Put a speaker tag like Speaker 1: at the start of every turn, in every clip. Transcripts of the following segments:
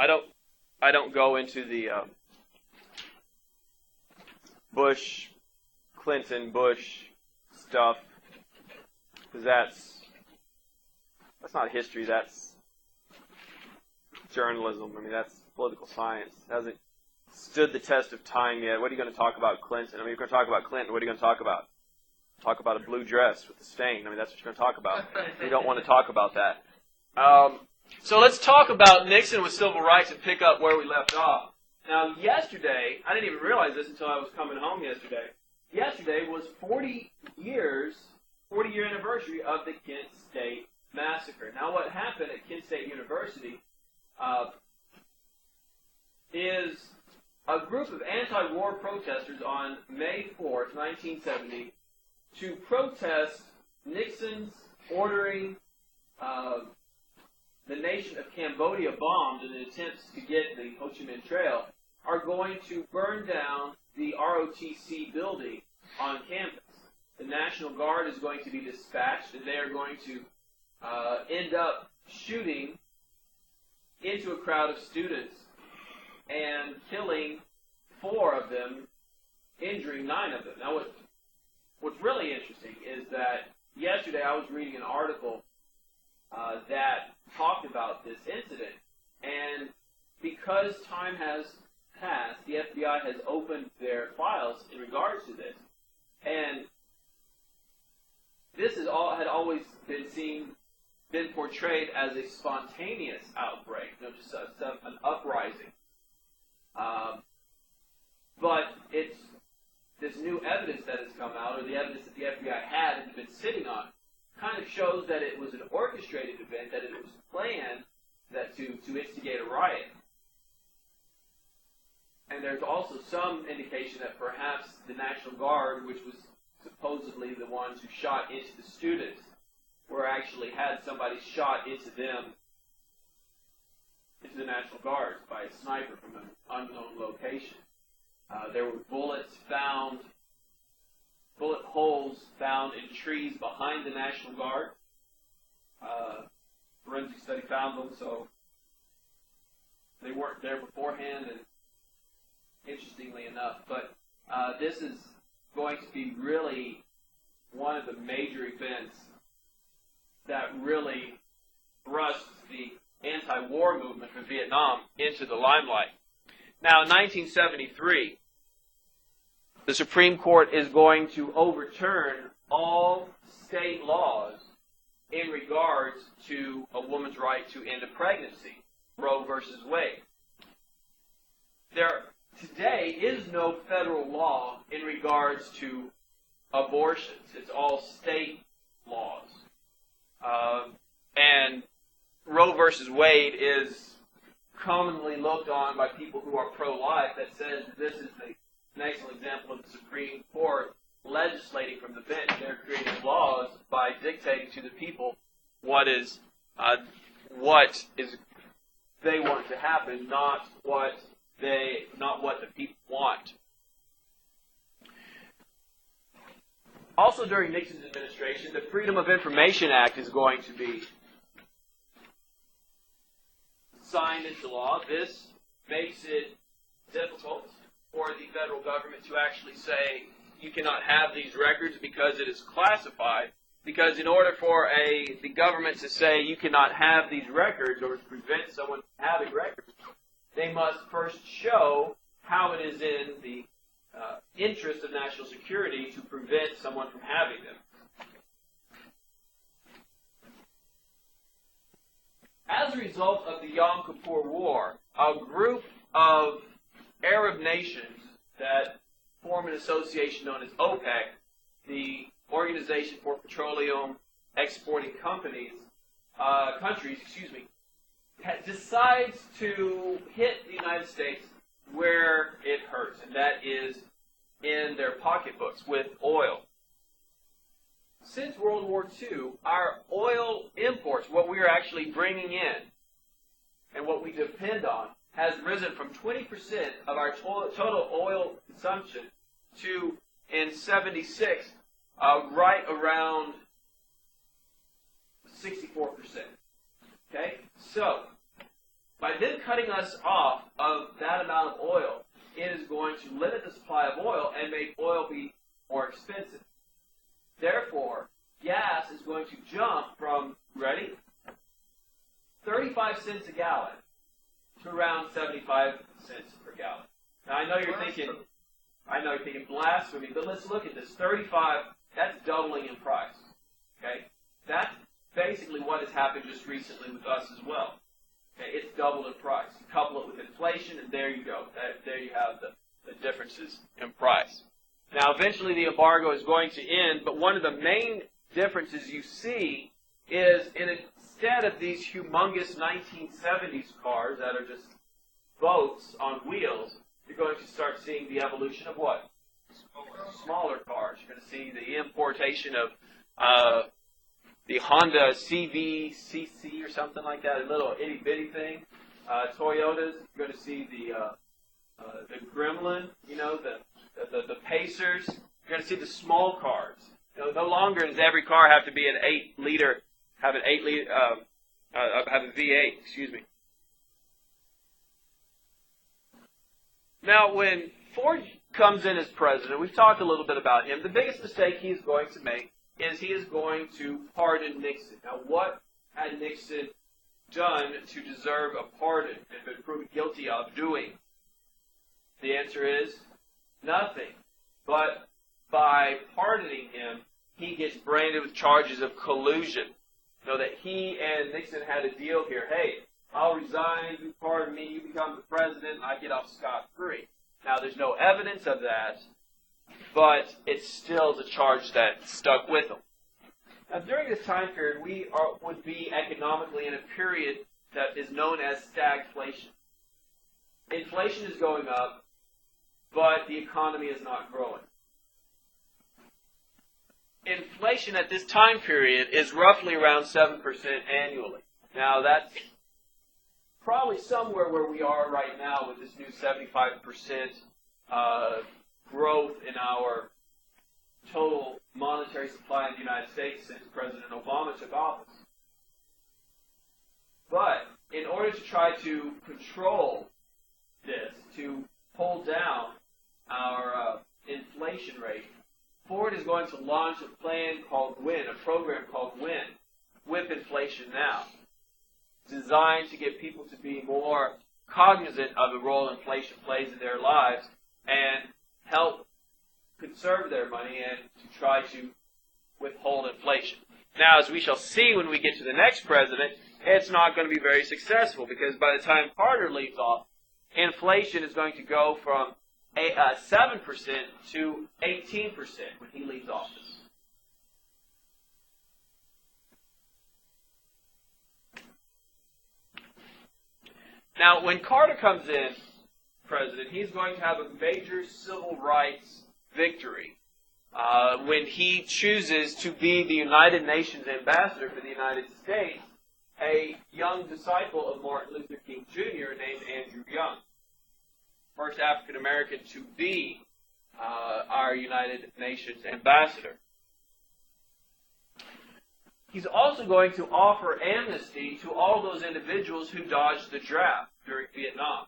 Speaker 1: I don't go into the Bush, Clinton, Bush stuff, because that's not history. That's journalism. I mean, that's political science. It hasn't stood the test of time yet. What are you going to talk about Clinton? I mean, you're going to talk about Clinton. What are you going to talk about? Talk about a blue dress with a stain. I mean, that's what you're going to talk about. We don't want to talk about that. So let's talk about Nixon with civil rights and pick up where we left off. Now, yesterday, I didn't even realize this until I was coming home yesterday. Yesterday was 40-year anniversary of the Kent State Massacre. Now, what happened at Kent State University is a group of anti-war protesters on May 4th, 1970, to protest Nixon's ordering the nation of Cambodia bombed in an attempt to get the Ho Chi Minh Trail, are going to burn down the ROTC building on campus. The National Guard is going to be dispatched, and they are going to end up shooting into a crowd of students and killing 4 of them, injuring 9 of them. Now, what's really interesting is that yesterday I was reading an article that talked about this incident, and because time has passed, the FBI has opened their files in regards to this, and this had always been portrayed as a spontaneous outbreak, just an uprising. But it's this new evidence that has come out, or the evidence that the FBI had been sitting on, kind of shows that it was an orchestrated event, that it was planned to instigate a riot. And there's also some indication that perhaps the National Guard, which was supposedly the ones who shot into the students, had somebody shot into them, into the National Guards by a sniper from an unknown location. There were bullet holes found in trees behind the National Guard. Forensic study found them, so they weren't there beforehand, and interestingly enough. But this is going to be really one of the major events that really thrust the anti-war movement for Vietnam into the limelight. Now, in 1973, the Supreme Court is going to overturn all state laws in regards to a woman's right to end a pregnancy, Roe versus Wade. There today is no federal law in regards to abortions. It's all state laws. And Roe versus Wade is commonly looked on by people who are pro-life that says this is an excellent example of the Supreme Court legislating from the bench. They're creating laws by dictating to the people what they want to happen, not what the people want. Also, during Nixon's administration, the Freedom of Information Act is going to be signed into law. This makes it difficult for the federal government to actually say you cannot have these records because it is classified. Because in order for the government to say you cannot have these records or to prevent someone from having records, they must first show how it is in the interest of national security to prevent someone from having them. As a result of the Yom Kippur War, a group of Arab nations that form an association known as OPEC, the Organization for Petroleum Exporting Countries, decides to hit the United States where it hurts, and that is in their pocketbooks with oil. Since World War II, our oil imports, what we are actually bringing in and what we depend on, has risen from 20% of our total oil consumption to, in 76, right around 64%. Okay? So, by them cutting us off of that amount of oil, it is going to limit the supply of oil and make oil be more expensive. Therefore, gas is going to jump from, ready, 35 cents a gallon to around 75 cents per gallon. Now, I know you're thinking blasphemy, but let's look at this. 35, that's doubling in price. Okay? That's basically what has happened just recently with us as well. Okay? It's doubled in price. You couple it with inflation, and there you go. There you have the differences in price. Now, eventually the embargo is going to end, but one of the main differences you see is instead of these humongous 1970s cars that are just boats on wheels, you're going to start seeing the evolution of what? Smaller cars. You're going to see the importation of the Honda CC or something like that, a little itty-bitty thing. Toyotas, you're going to see the Gremlin, the Pacers. You're going to see the small cars. No longer does every car have to be an 8-liter, have a V8, excuse me. Now, when Ford comes in as president, we've talked a little bit about him. The biggest mistake he is going to make is he is going to pardon Nixon. Now, what had Nixon done to deserve a pardon and been proven guilty of doing? The answer is nothing. But by pardoning him, he gets branded with charges of collusion. So that he and Nixon had a deal here. Hey, I'll resign, you pardon me, you become the president, I get off scot-free. Now, there's no evidence of that, but it's still the charge that stuck with him. Now, during this time period, we would be economically in a period that is known as stagflation. Inflation is going up, but the economy is not growing. Inflation at this time period is roughly around 7% annually. Now, that's probably somewhere where we are right now with this new 75% growth in our total monetary supply in the United States since President Obama took office. But in order to try to control this, to hold down our inflation rate, Ford is going to launch a plan called WIN, a program called WIN, Whip Inflation Now, designed to get people to be more cognizant of the role inflation plays in their lives and help conserve their money and to try to withhold inflation. Now, as we shall see when we get to the next president, it's not going to be very successful because by the time Carter leaves off, inflation is going to go from 7% to 18% when he leaves office. Now, when Carter comes in, president, he's going to have a major civil rights victory when he chooses to be the United Nations ambassador for the United States, a young disciple of Martin Luther King Jr. named Andrew Young, first African American to be our United Nations ambassador. He's also going to offer amnesty to all those individuals who dodged the draft during Vietnam,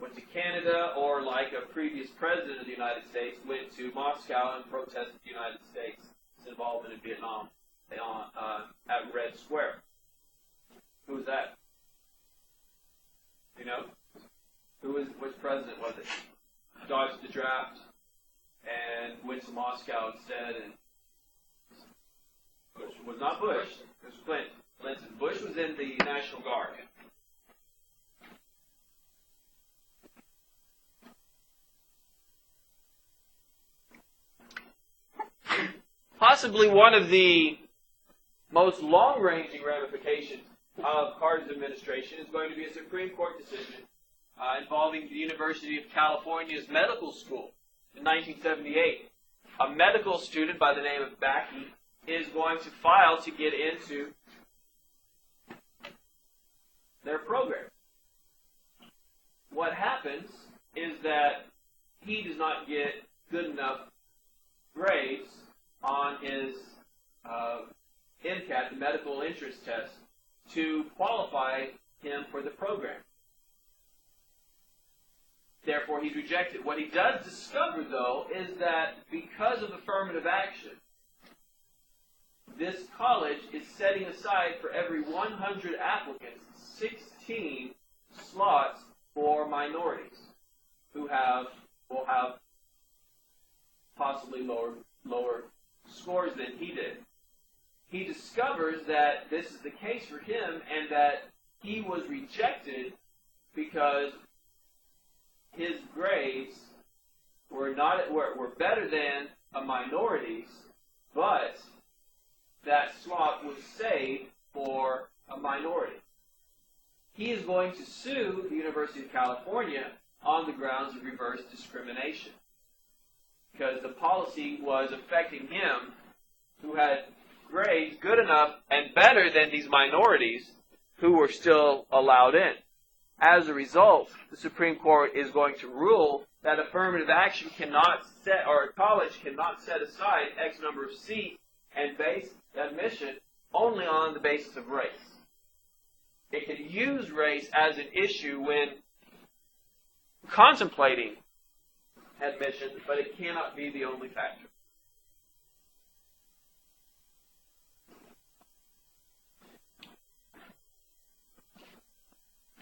Speaker 1: went to Canada, or like a previous president of the United States, went to Moscow and protested the United States' involvement in Vietnam at Red Square. Who was that? You know? Which president was it? Dodged the draft and went to Moscow instead, and Bush was not Bush. It was Clinton. Bush was in the National Guard. Possibly one of the most long-ranging ramifications of Carter's administration is going to be a Supreme Court decision involving the University of California's medical school in 1978. A medical student by the name of Bakke is going to file to get into their program. What happens is that he does not get good enough grades on his MCAT, the medical interest test, to qualify him for the program. therefore he's rejected. What he does discover, though, is that because of affirmative action, this college is setting aside for every 100 applicants 16 slots for minorities who will have possibly lower scores than he did. He discovers that this is the case for him and that he was rejected because his grades were better than a minority's, but that slot was saved for a minority. He is going to sue the University of California on the grounds of reverse discrimination, because the policy was affecting him, who had grades good enough and better than these minorities who were still allowed in. As a result, the Supreme Court is going to rule that affirmative action cannot set, or a college cannot set aside X number of seats and base admission only on the basis of race. It can use race as an issue when contemplating admission, but it cannot be the only factor.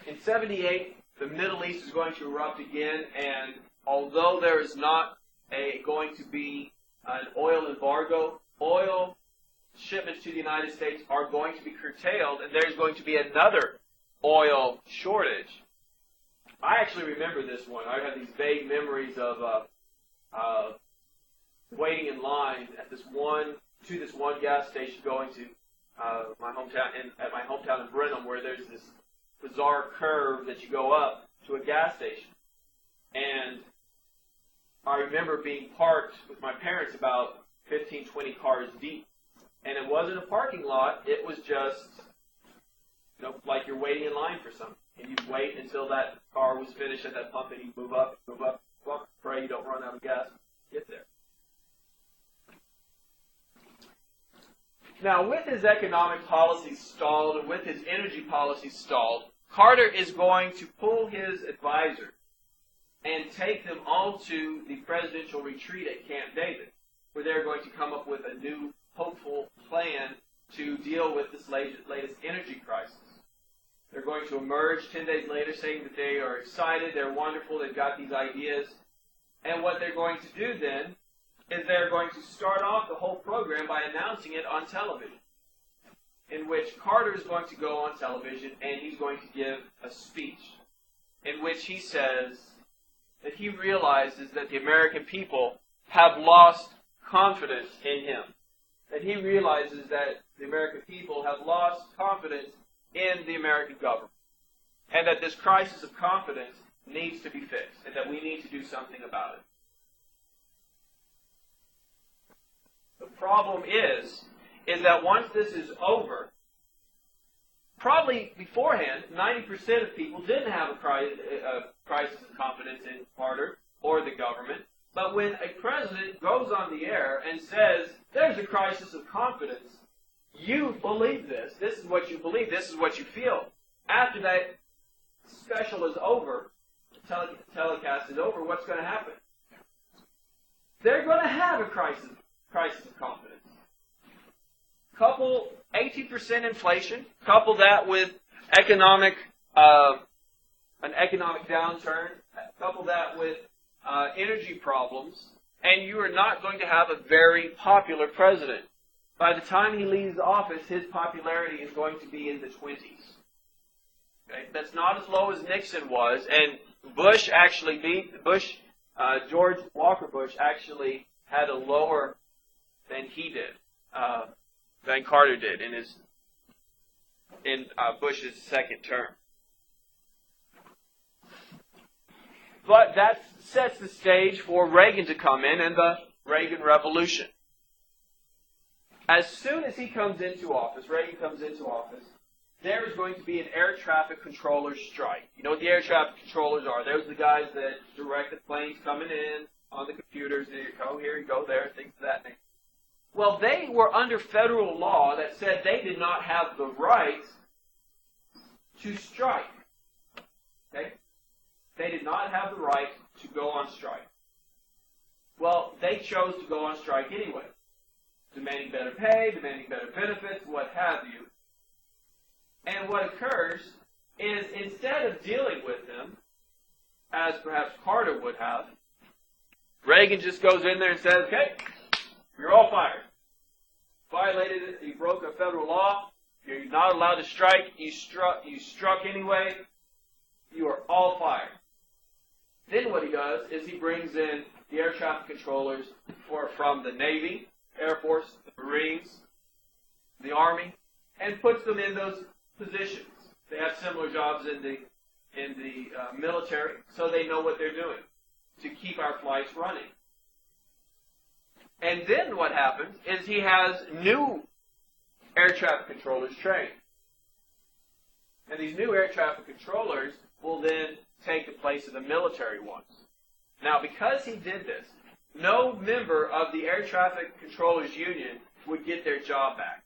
Speaker 1: In 78, the Middle East is going to erupt again, and although there is not going to be an oil embargo, oil shipments to the United States are going to be curtailed, and there's going to be another oil shortage. I actually remember this one. I have these vague memories of waiting in line at this one gas station going to my hometown in Brenham, where there's this bizarre curve that you go up to a gas station. And I remember being parked with my parents about 15, 20 cars deep. And it wasn't a parking lot. It was just, like you're waiting in line for something. And you'd wait until that car was finished at that pump, and you'd move up, pray you don't run out of gas. Get there. Now, with his economic policy stalled and with his energy policy stalled, Carter is going to pull his advisors and take them all to the presidential retreat at Camp David, where they're going to come up with a new, hopeful plan to deal with this latest energy crisis. They're going to emerge 10 days later saying that they are excited, they're wonderful, they've got these ideas. And what they're going to do then is they're going to start off the whole program by announcing it on television, in which Carter is going to go on television and he's going to give a speech in which he says that he realizes that the American people have lost confidence in him. That he realizes that the American people have lost confidence in the American government. And that this crisis of confidence needs to be fixed, and that we need to do something about it. The problem is that once this is over, probably beforehand, 90% of people didn't have a crisis of confidence in Carter or the government. But when a president goes on the air and says, there's a crisis of confidence, you believe this. This is what you believe. This is what you feel. After that special is over, the telecast is over, what's going to happen? They're going to have a crisis of confidence. Couple 18% inflation, couple that with an economic downturn, couple that with energy problems, and you are not going to have a very popular president. By the time he leaves office, his popularity is going to be in the 20s. Okay? That's not as low as Nixon was, and George Walker Bush actually had a lower than he did, than Carter did in Bush's second term. But that sets the stage for Reagan to come in and the Reagan Revolution. As soon as Reagan comes into office, there is going to be an air traffic controller strike. You know what the air traffic controllers are? Those are the guys that direct the planes coming in on the computers. They go here, go there, things of that nature. Well, they were under federal law that said they did not have the right to strike. Okay? They did not have the right to go on strike. Well, they chose to go on strike anyway, demanding better pay, demanding better benefits, what have you. And what occurs is instead of dealing with them, as perhaps Carter would have, Reagan just goes in there and says, okay, you're all fired. Violated it, you broke a federal law, you're not allowed to strike, you struck anyway, you are all fired. Then what he does is he brings in the air traffic controllers from the Navy, Air Force, the Marines, the Army, and puts them in those positions. They have similar jobs in the military, so they know what they're doing to keep our flights running. And then what happens is he has new air traffic controllers trained. And these new air traffic controllers will then take the place of the military ones. Now, because he did this, no member of the Air Traffic Controllers Union would get their job back.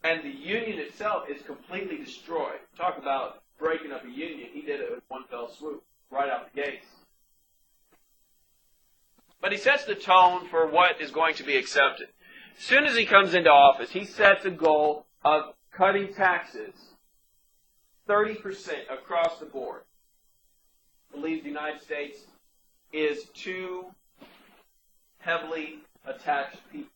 Speaker 1: And the union itself is completely destroyed. Talk about breaking up a union. He did it with one fell swoop, right out the gates. But he sets the tone for what is going to be accepted. As soon as he comes into office, he sets a goal of cutting taxes 30% across the board. Believes the United States is too heavily attached people.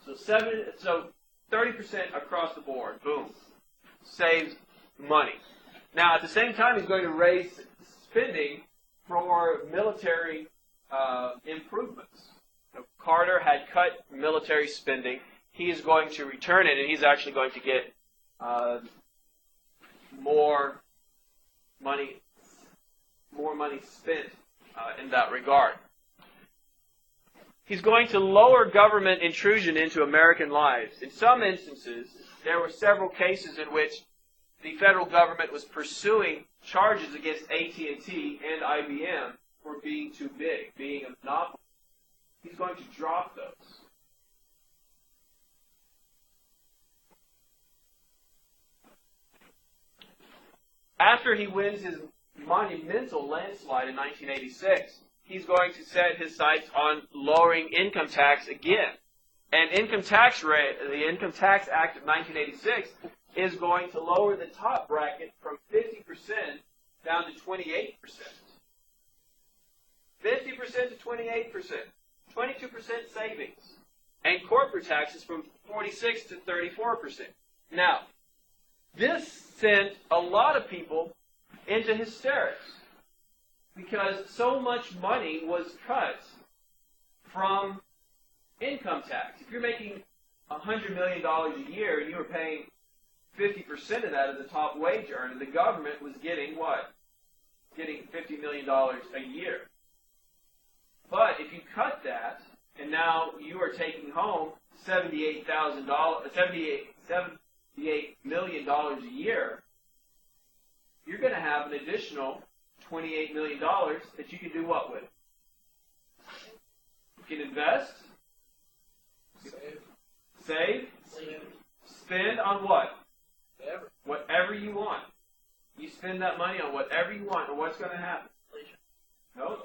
Speaker 1: So 30% across the board, boom, saves money. Now, at the same time, he's going to raise spending for military improvements. So Carter had cut military spending. He is going to return it, and he's actually going to get more money spent in that regard. He's going to lower government intrusion into American lives. In some instances, there were several cases in which the federal government was pursuing charges against AT&T and IBM for being too big, being a monopoly. He's going to drop those. After he wins his monumental landslide in 1986, he's going to set his sights on lowering income tax again. And income tax rate, the Income Tax Act of 1986 is going to lower the top bracket from 50% down to 28%. 50% to 28%. 22% savings. And corporate taxes from 46 to 34%. Now, this sent a lot of people into hysterics because so much money was cut from income tax. If you're making $100 million a year and you were paying 50% of that as a top wage earner, the government was getting what? Getting $50 million a year. But if you cut that, and now you are taking home $78 million a year, you're going to have an additional $28 million that you can do what with? You can invest, save, spend on what? Whatever you want. You spend that money on whatever you want, and what's going to happen? No.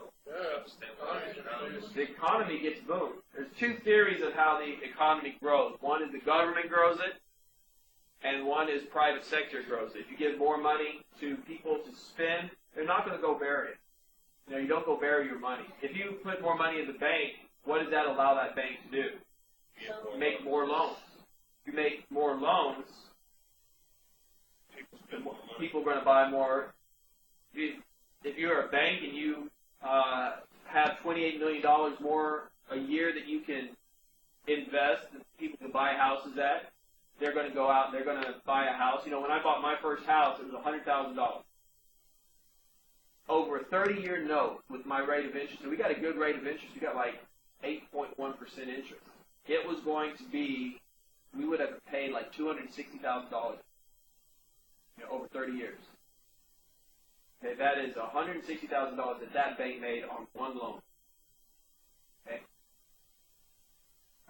Speaker 1: The economy gets boomed. There's two theories of how the economy grows. One is the government grows it, and one is private sector grows it. If you give more money to people to spend, they're not going to go bury it. You don't go bury your money. If you put more money in the bank, what does that allow that bank to do? Make more loans. If you make more loans, people are going to buy more. If you're a bank and you have $28 million more a year that you can invest, that people can buy houses at, they're going to go out and they're going to buy a house. When I bought my first house, it was $100,000. Over a 30-year note with my rate of interest, and we got a good rate of interest. We got like 8.1% interest. It was going to be, we would have paid like $260,000 over 30 years. Okay, that is $160,000 that bank made on one loan. Okay,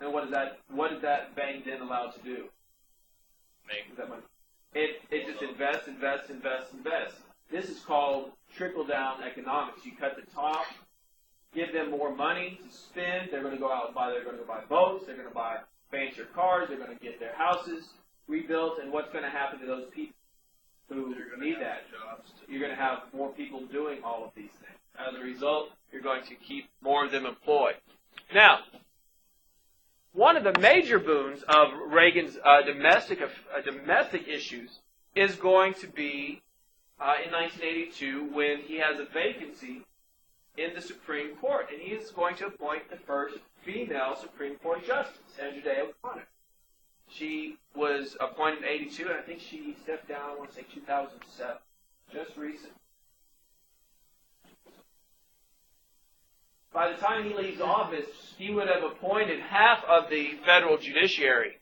Speaker 1: and what is that bank then allowed to do? Make that money. It just invest. This is called trickle-down economics. You cut the top, give them more money to spend. They're going to go out and buy. They're going to buy boats. They're going to buy fancier cars. They're going to get their houses rebuilt. And what's going to happen to those people who need that? You're going to have more people doing all of these things. As a result, you're going to keep more of them employed. Now, one of the major boons of Reagan's domestic issues is going to be in 1982 when he has a vacancy in the Supreme Court, and he is going to appoint the first female Supreme Court justice, Sandra Day O'Connor. She was appointed in 82, and I think she stepped down, I want to say 2007, just recent. By the time he leaves office, he would have appointed half of the federal judiciary